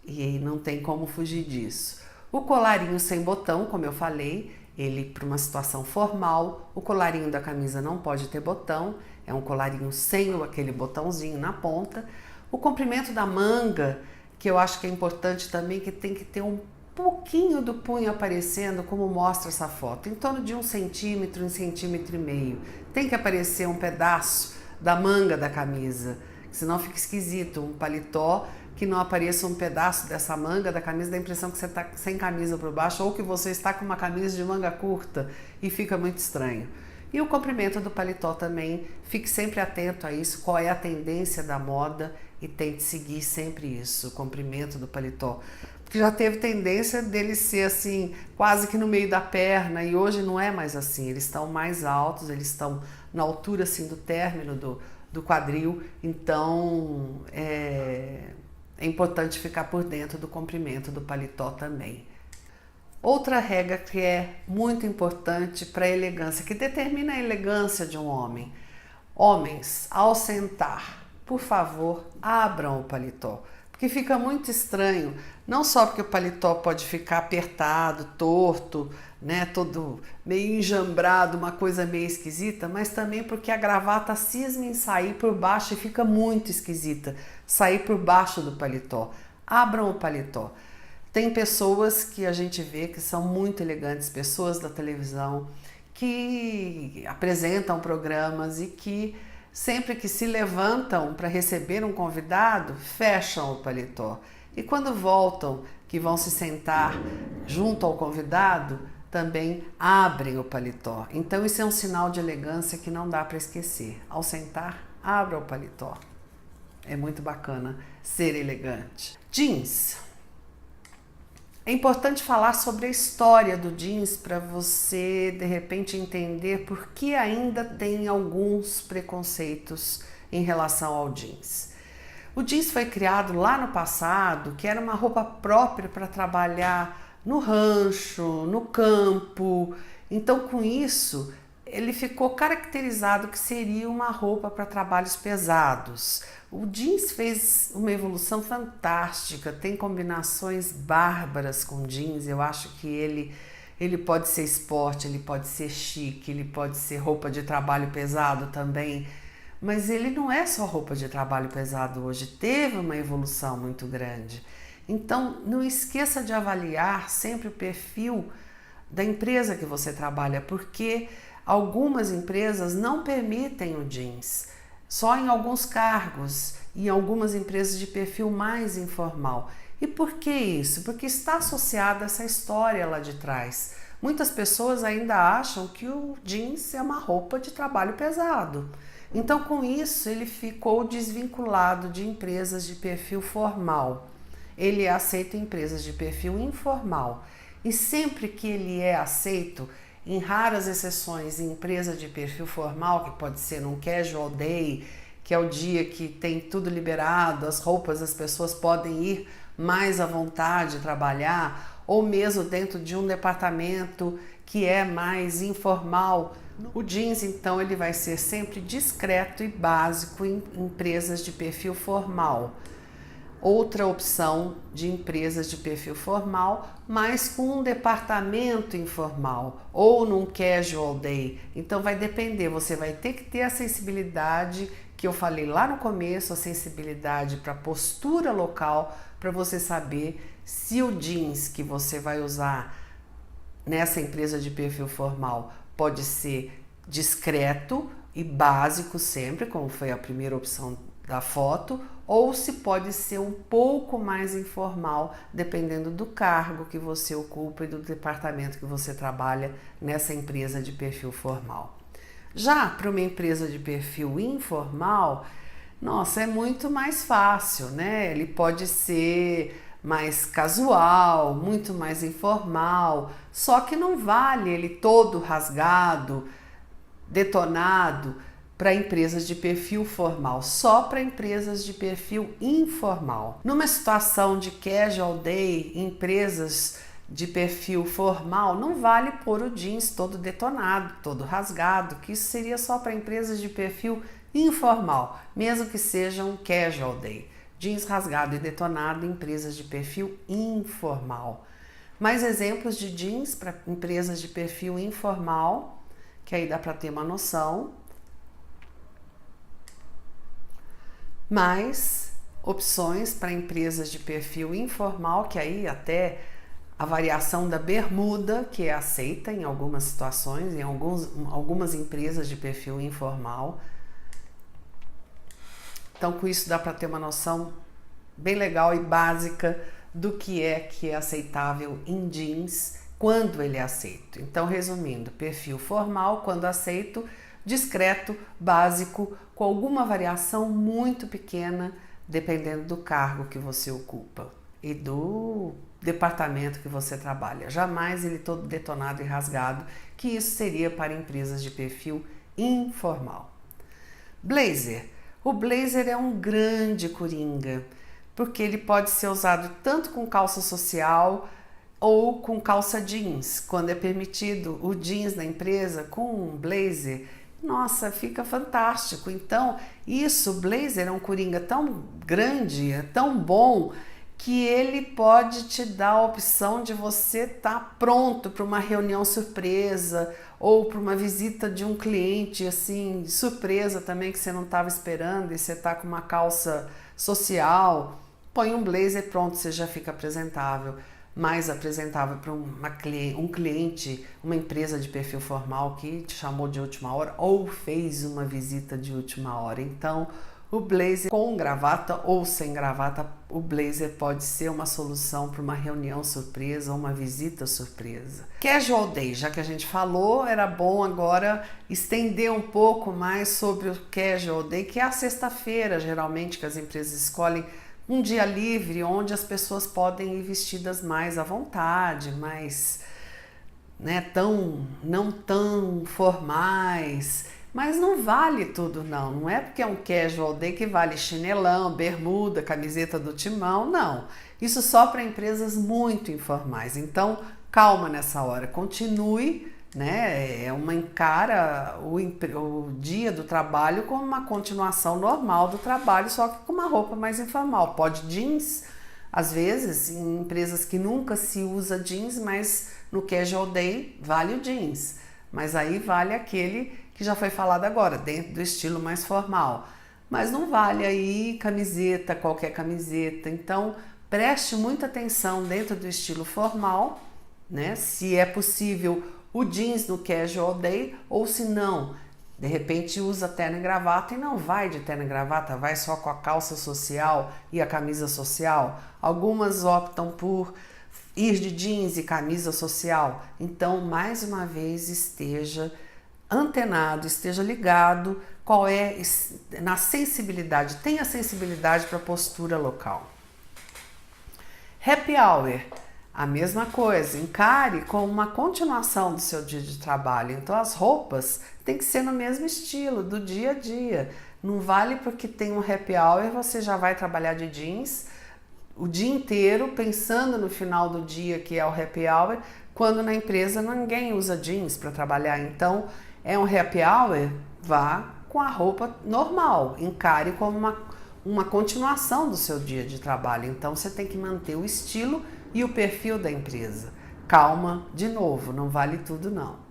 e não tem como fugir disso. O colarinho sem botão, como eu falei, ele para uma situação formal, o colarinho da camisa não pode ter botão, é um colarinho sem aquele botãozinho na ponta. O comprimento da manga, que eu acho que é importante também, que tem que ter um pouquinho do punho aparecendo, como mostra essa foto, em torno de 1 centímetro, 1,5 centímetros. Tem que aparecer um pedaço da manga da camisa, senão fica esquisito. Um paletó que não apareça um pedaço dessa manga da camisa, dá a impressão que você está sem camisa por baixo ou que você está com uma camisa de manga curta e fica muito estranho. E o comprimento do paletó também, fique sempre atento a isso, qual é a tendência da moda e tente seguir sempre isso, o comprimento do paletó. Porque já teve tendência dele ser assim, quase que no meio da perna, e hoje não é mais assim, eles estão mais altos, eles estão na altura assim do término do quadril, então é importante ficar por dentro do comprimento do paletó também. Outra regra que é muito importante para a elegância, que determina a elegância de um homem. Homens, ao sentar, por favor, abram o paletó, porque fica muito estranho, não só porque o paletó pode ficar apertado, torto, né, todo meio enjambrado, uma coisa meio esquisita, mas também porque a gravata cisma em sair por baixo e fica muito esquisita, sair por baixo do paletó. Abram o paletó. Tem pessoas que a gente vê que são muito elegantes, pessoas da televisão, que apresentam programas e que sempre que se levantam para receber um convidado, fecham o paletó. E quando voltam, que vão se sentar junto ao convidado, também abrem o paletó. Então isso é um sinal de elegância que não dá para esquecer. Ao sentar, abra o paletó. É muito bacana ser elegante. Jeans. É importante falar sobre a história do jeans para você, de repente, entender por que ainda tem alguns preconceitos em relação ao jeans. O jeans foi criado lá no passado, que era uma roupa própria para trabalhar no rancho, no campo. Então, com isso, ele ficou caracterizado que seria uma roupa para trabalhos pesados. O jeans fez uma evolução fantástica, tem combinações bárbaras com jeans. Eu acho que ele pode ser esporte, ele pode ser chique, ele pode ser roupa de trabalho pesado também, mas ele não é só roupa de trabalho pesado hoje, teve uma evolução muito grande. Então não esqueça de avaliar sempre o perfil da empresa que você trabalha, porque algumas empresas não permitem o jeans, só em alguns cargos e em algumas empresas de perfil mais informal. E por que isso? Porque está associada essa história lá de trás. Muitas pessoas ainda acham que o jeans é uma roupa de trabalho pesado. Então, com isso, ele ficou desvinculado de empresas de perfil formal. Ele é aceito em empresas de perfil informal. E sempre que ele é aceito, em raras exceções, em empresa de perfil formal, que pode ser num casual day, que é o dia que tem tudo liberado, as roupas, as pessoas podem ir mais à vontade trabalhar, ou mesmo dentro de um departamento que é mais informal. O jeans, então, ele vai ser sempre discreto e básico em empresas de perfil formal. Outra opção de empresas de perfil formal, mas com um departamento informal ou num casual day. Então vai depender, você vai ter que ter a sensibilidade que eu falei lá no começo, a sensibilidade para a postura local, para você saber se o jeans que você vai usar nessa empresa de perfil formal pode ser discreto e básico sempre, como foi a primeira opção da foto, ou se pode ser um pouco mais informal, dependendo do cargo que você ocupa e do departamento que você trabalha nessa empresa de perfil formal. Já para uma empresa de perfil informal, nossa, é muito mais fácil, né? Ele pode ser mais casual, muito mais informal, só que não vale ele todo rasgado, detonado, para empresas de perfil formal, só para empresas de perfil informal. Numa situação de casual day, empresas de perfil formal, não vale pôr o jeans todo detonado, todo rasgado, que isso seria só para empresas de perfil informal, mesmo que seja um casual day. Jeans rasgado e detonado em empresas de perfil informal. Mais exemplos de jeans para empresas de perfil informal, que aí dá para ter uma noção. Mais opções para empresas de perfil informal, que aí até a variação da bermuda, que é aceita em algumas situações, em algumas empresas de perfil informal. Então, com isso dá para ter uma noção bem legal e básica do que é aceitável em jeans, quando ele é aceito. Então, resumindo, perfil formal, quando aceito, discreto, básico, com alguma variação muito pequena, dependendo do cargo que você ocupa e do departamento que você trabalha. Jamais ele todo detonado e rasgado, que isso seria para empresas de perfil informal. Blazer. O blazer é um grande coringa, porque ele pode ser usado tanto com calça social ou com calça jeans. Quando é permitido o jeans na empresa com um blazer, nossa, fica fantástico. Então, blazer é um coringa tão grande, é tão bom, que ele pode te dar a opção de você estar pronto para uma reunião surpresa ou para uma visita de um cliente assim, surpresa também, que você não estava esperando e você está com uma calça social. Põe um blazer, pronto, você já fica apresentável, mais apresentável para um cliente, uma empresa de perfil formal que te chamou de última hora ou fez uma visita de última hora. Então, o blazer com gravata ou sem gravata, o blazer pode ser uma solução para uma reunião surpresa ou uma visita surpresa. Casual day, já que a gente falou, era bom agora estender um pouco mais sobre o casual day, que é a sexta-feira, geralmente, que as empresas escolhem um dia livre, onde as pessoas podem ir vestidas mais à vontade, mais, não tão formais. Mas não vale tudo não é porque é um casual day que vale chinelão, bermuda, camiseta do timão, não. Isso só para empresas muito informais. Então, calma nessa hora, continue, encara o dia do trabalho como uma continuação normal do trabalho, só que com uma roupa mais informal. Pode jeans, às vezes, em empresas que nunca se usa jeans, mas no casual day vale o jeans. Mas aí vale aquele que já foi falado agora, dentro do estilo mais formal. Mas não vale aí camiseta, qualquer camiseta. Então, preste muita atenção dentro do estilo formal, se é possível o jeans no casual day, ou se não, de repente usa terno e gravata e não vai de terno e gravata, vai só com a calça social e a camisa social. Algumas optam por ir de jeans e camisa social. Então, mais uma vez, esteja antenado, esteja ligado qual é na sensibilidade, tenha sensibilidade para a postura local. Happy hour, a mesma coisa, encare como uma continuação do seu dia de trabalho. Então as roupas têm que ser no mesmo estilo, do dia a dia. Não vale porque tem um happy hour você já vai trabalhar de jeans o dia inteiro pensando no final do dia, que é o happy hour, quando na empresa ninguém usa jeans para trabalhar. Então é um happy hour, vá com a roupa normal, encare como uma continuação do seu dia de trabalho. Então você tem que manter o estilo e o perfil da empresa. Calma, de novo, não vale tudo não.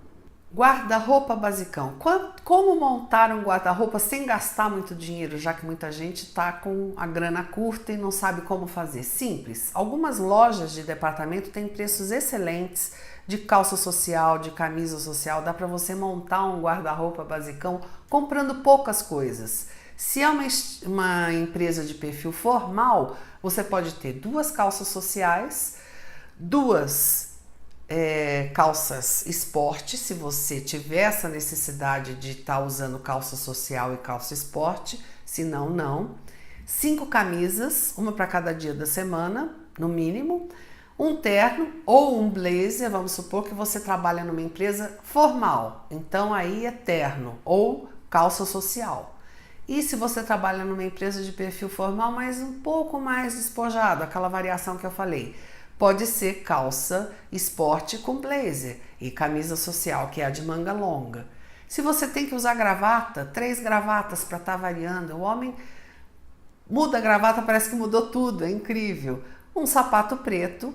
Guarda-roupa basicão. Como montar um guarda-roupa sem gastar muito dinheiro, já que muita gente está com a grana curta e não sabe como fazer? Simples. Algumas lojas de departamento têm preços excelentes de calça social, de camisa social. Dá para você montar um guarda-roupa basicão comprando poucas coisas. Se é uma empresa de perfil formal, você pode ter 2 calças sociais, 2 calças esporte, se você tiver essa necessidade de estar usando calça social e calça esporte, se não, não. 5 camisas, uma para cada dia da semana, no mínimo. Um terno ou um blazer, vamos supor que você trabalha numa empresa formal, então aí é terno ou calça social. E se você trabalha numa empresa de perfil formal, mas um pouco mais despojado, aquela variação que eu falei, pode ser calça esporte com blazer e camisa social, que é a de manga longa. Se você tem que usar gravata, 3 gravatas para estar variando, o homem muda a gravata, parece que mudou tudo, é incrível. Um sapato preto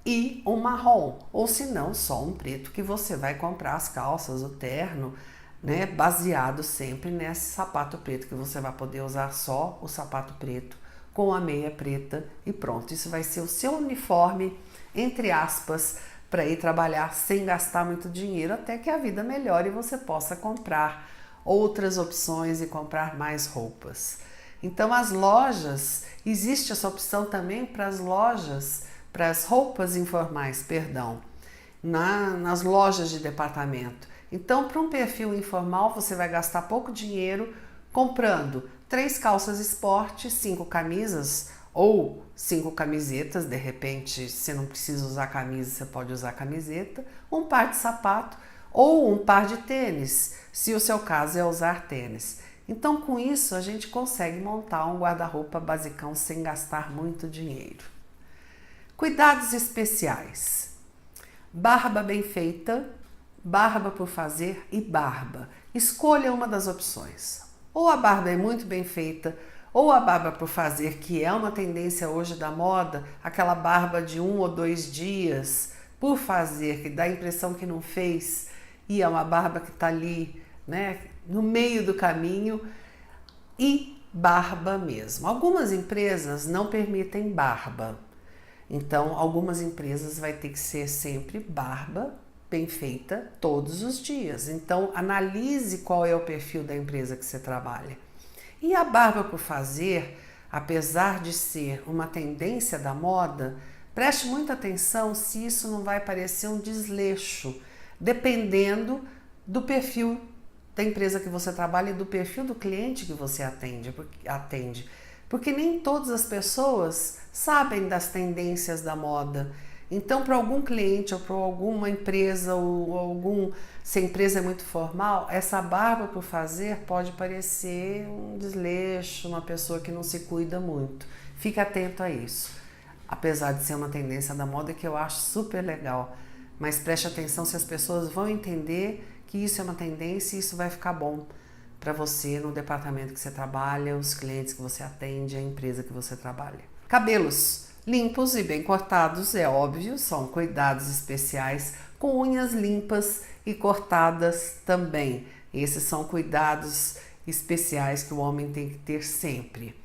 e um marrom, ou se não, só um preto, que você vai comprar as calças, o terno, né, baseado sempre nesse sapato preto, que você vai poder usar só o sapato preto com a meia preta e pronto. Isso vai ser o seu uniforme, entre aspas, para ir trabalhar sem gastar muito dinheiro, até que a vida melhore e você possa comprar outras opções e comprar mais roupas. Então as lojas, existe essa opção também para as lojas, para as roupas informais, perdão, nas lojas de departamento. Então, para um perfil informal, você vai gastar pouco dinheiro comprando 3 calças esporte, 5 camisas ou 5 camisetas. De repente, você não precisa usar camisa, você pode usar camiseta, um par de sapato ou um par de tênis, se o seu caso é usar tênis. Então, com isso, a gente consegue montar um guarda-roupa basicão sem gastar muito dinheiro. Cuidados especiais: barba bem feita, barba por fazer e barba. Escolha uma das opções. Ou a barba é muito bem feita, ou a barba por fazer, que é uma tendência hoje da moda, aquela barba de 1 ou 2 dias por fazer, que dá a impressão que não fez, e é uma barba que está ali, né, no meio do caminho, e barba mesmo. Algumas empresas não permitem barba, então algumas empresas vai ter que ser sempre barba bem feita todos os dias. Então analise qual é o perfil da empresa que você trabalha. E a barba por fazer, apesar de ser uma tendência da moda, preste muita atenção se isso não vai parecer um desleixo, dependendo do perfil da empresa que você trabalha e do perfil do cliente que você atende. Porque nem todas as pessoas sabem das tendências da moda. Então, para algum cliente ou para alguma empresa, se a empresa é muito formal, essa barba por fazer pode parecer um desleixo, uma pessoa que não se cuida muito. Fique atento a isso. Apesar de ser uma tendência da moda que eu acho super legal, mas preste atenção se as pessoas vão entender que isso é uma tendência e isso vai ficar bom para você no departamento que você trabalha, os clientes que você atende, a empresa que você trabalha. Cabelos limpos e bem cortados, é óbvio, são cuidados especiais, com unhas limpas e cortadas também. Esses são cuidados especiais que o homem tem que ter sempre.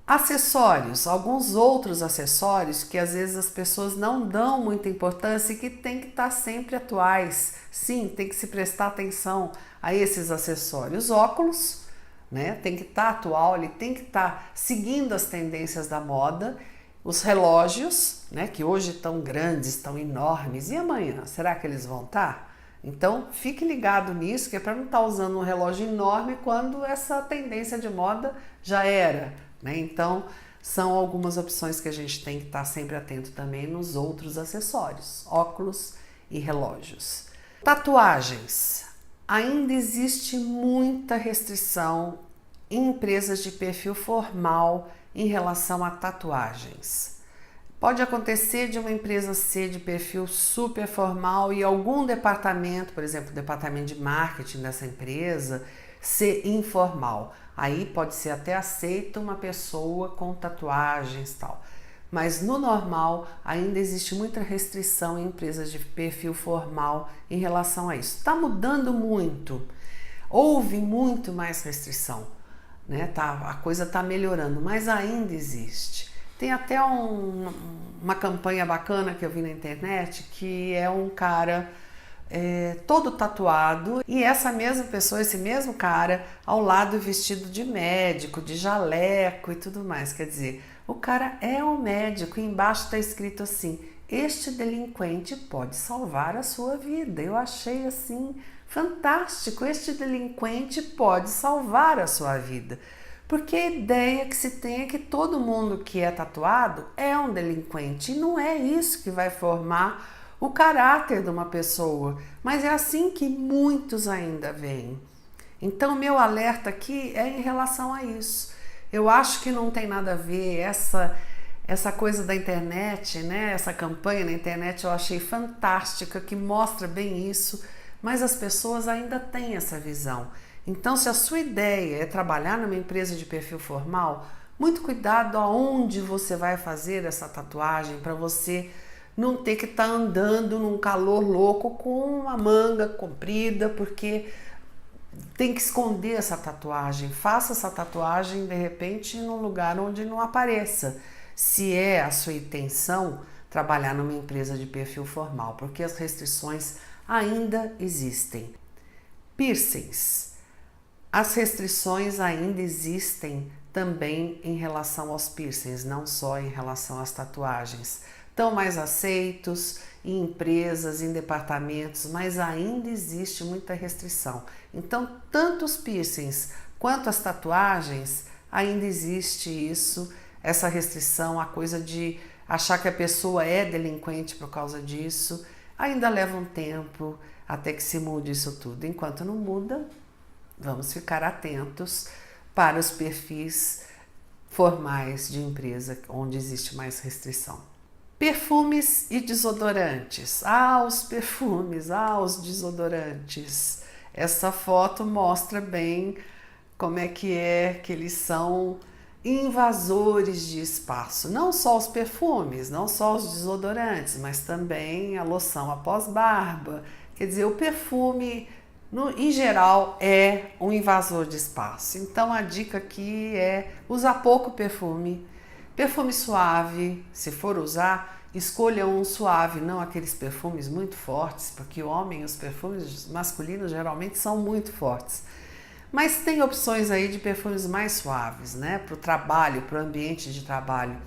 Acessórios, alguns outros acessórios que às vezes as pessoas não dão muita importância e que tem que estar sempre atuais. Sim, tem que se prestar atenção a esses acessórios. Óculos, né? Tem que estar atual, ele tem que estar seguindo as tendências da moda. Os relógios, né, que hoje estão grandes, estão enormes, e amanhã, será que eles vão estar? Então, fique ligado nisso, que é para não estar usando um relógio enorme quando essa tendência de moda já era, né? Então, são algumas opções que a gente tem que estar sempre atento também nos outros acessórios, óculos e relógios. Tatuagens. Ainda existe muita restrição em empresas de perfil formal em relação a tatuagens. Pode acontecer de uma empresa ser de perfil super formal e algum departamento, por exemplo, o departamento de marketing dessa empresa, ser informal. Aí pode ser até aceita uma pessoa com tatuagens e tal. Mas no normal ainda existe muita restrição em empresas de perfil formal em relação a isso. Está mudando muito, houve muito mais restrição, né? A coisa está melhorando, mas ainda existe. Tem até uma campanha bacana que eu vi na internet, que é um cara todo tatuado e essa mesma pessoa, esse mesmo cara, ao lado vestido de médico, de jaleco e tudo mais. Quer dizer, o cara é um médico e embaixo está escrito assim: este delinquente pode salvar a sua vida. Eu achei assim fantástico, este delinquente pode salvar a sua vida. Porque a ideia que se tem é que todo mundo que é tatuado é um delinquente. E não é isso que vai formar o caráter de uma pessoa. Mas é assim que muitos ainda veem. Então, meu alerta aqui é em relação a isso. Eu acho que não tem nada a ver essa coisa da internet, né? Essa campanha na internet eu achei fantástica, que mostra bem isso, mas as pessoas ainda têm essa visão. Então, se a sua ideia é trabalhar numa empresa de perfil formal, muito cuidado aonde você vai fazer essa tatuagem para você não ter que estar andando num calor louco com uma manga comprida, porque tem que esconder essa tatuagem. Faça essa tatuagem de repente num lugar onde não apareça, se é a sua intenção trabalhar numa empresa de perfil formal, porque as restrições ainda existem. Piercings. As restrições ainda existem também em relação aos piercings, não só em relação às tatuagens. Estão mais aceitos em empresas, em departamentos, mas ainda existe muita restrição. Então, tanto os piercings quanto as tatuagens, ainda existe isso, essa restrição, a coisa de achar que a pessoa é delinquente por causa disso. Ainda leva um tempo até que se mude isso tudo. Enquanto não muda, vamos ficar atentos para os perfis formais de empresa onde existe mais restrição. Perfumes e desodorantes. Os perfumes, os desodorantes. Essa foto mostra bem como é que eles são invasores de espaço. Não só os perfumes, não só os desodorantes, mas também a loção após barba. Quer dizer, o perfume, em geral, é um invasor de espaço. Então a dica aqui é usar pouco perfume. Perfume suave, se for usar, escolha um suave, não aqueles perfumes muito fortes, porque os perfumes masculinos geralmente são muito fortes. Mas tem opções aí de perfumes mais suaves, né? Para o trabalho, para o ambiente de trabalho.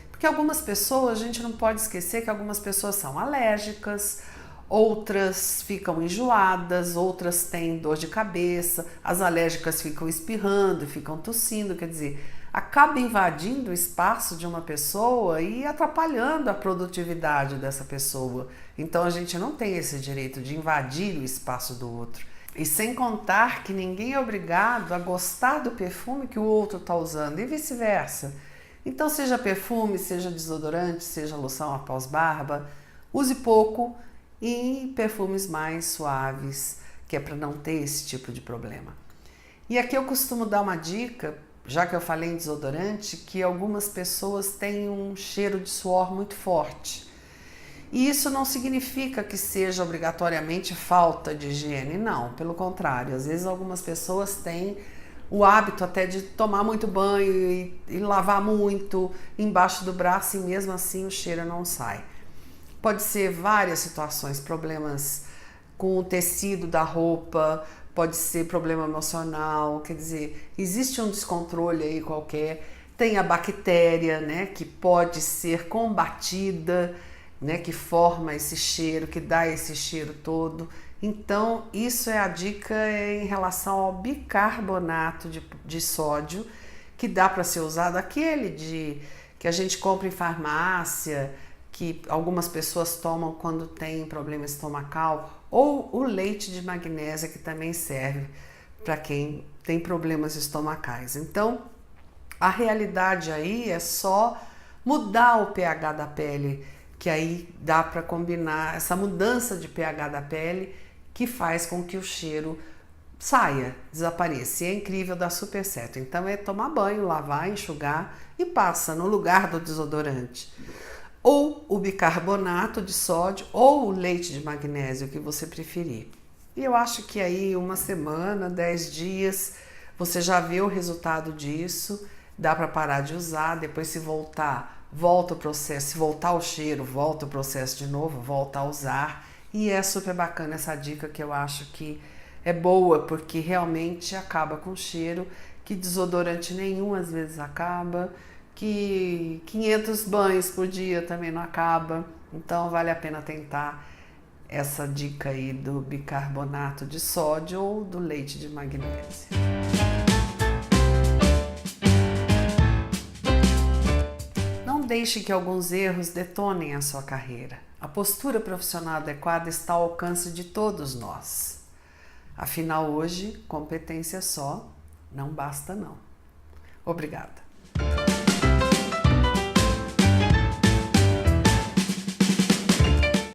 Porque algumas pessoas, a gente não pode esquecer que algumas pessoas são alérgicas, outras ficam enjoadas, outras têm dor de cabeça, as alérgicas ficam espirrando, ficam tossindo, quer dizer, acaba invadindo o espaço de uma pessoa e atrapalhando a produtividade dessa pessoa. Então a gente não tem esse direito de invadir o espaço do outro. E sem contar que ninguém é obrigado a gostar do perfume que o outro está usando e vice-versa. Então seja perfume, seja desodorante, seja loção após barba, use pouco e perfumes mais suaves, que é para não ter esse tipo de problema. E aqui eu costumo dar uma dica, já que eu falei em desodorante, que algumas pessoas têm um cheiro de suor muito forte. E isso não significa que seja obrigatoriamente falta de higiene, não, pelo contrário. Às vezes algumas pessoas têm o hábito até de tomar muito banho e lavar muito embaixo do braço e mesmo assim o cheiro não sai. Pode ser várias situações, problemas com o tecido da roupa, pode ser problema emocional, quer dizer, existe um descontrole aí qualquer, tem a bactéria, né, que pode ser combatida, né, que forma esse cheiro, que dá esse cheiro todo. Então, isso é a dica em relação ao bicarbonato de sódio, que dá para ser usado aquele que a gente compra em farmácia, que algumas pessoas tomam quando tem problema estomacal, ou o leite de magnésia, que também serve para quem tem problemas estomacais. Então, a realidade aí é só mudar o pH da pele, que aí dá para combinar essa mudança de pH da pele que faz com que o cheiro saia, desapareça. E é incrível, dá super certo. Então é tomar banho, lavar, enxugar e passa no lugar do desodorante. Ou o bicarbonato de sódio ou o leite de magnésio, que você preferir. E eu acho que aí 1 semana, 10 dias, você já vê o resultado disso, dá para parar de usar, depois se voltar, volta o processo, se voltar o cheiro, volta o processo de novo, volta a usar. E é super bacana essa dica, que eu acho que é boa, porque realmente acaba com o cheiro, que desodorante nenhum às vezes acaba, que 500 banhos por dia também não acaba. Então vale a pena tentar essa dica aí do bicarbonato de sódio ou do leite de magnésio. Não deixe que alguns erros detonem a sua carreira. A postura profissional adequada está ao alcance de todos nós. Afinal, hoje, competência só não basta não. Obrigada.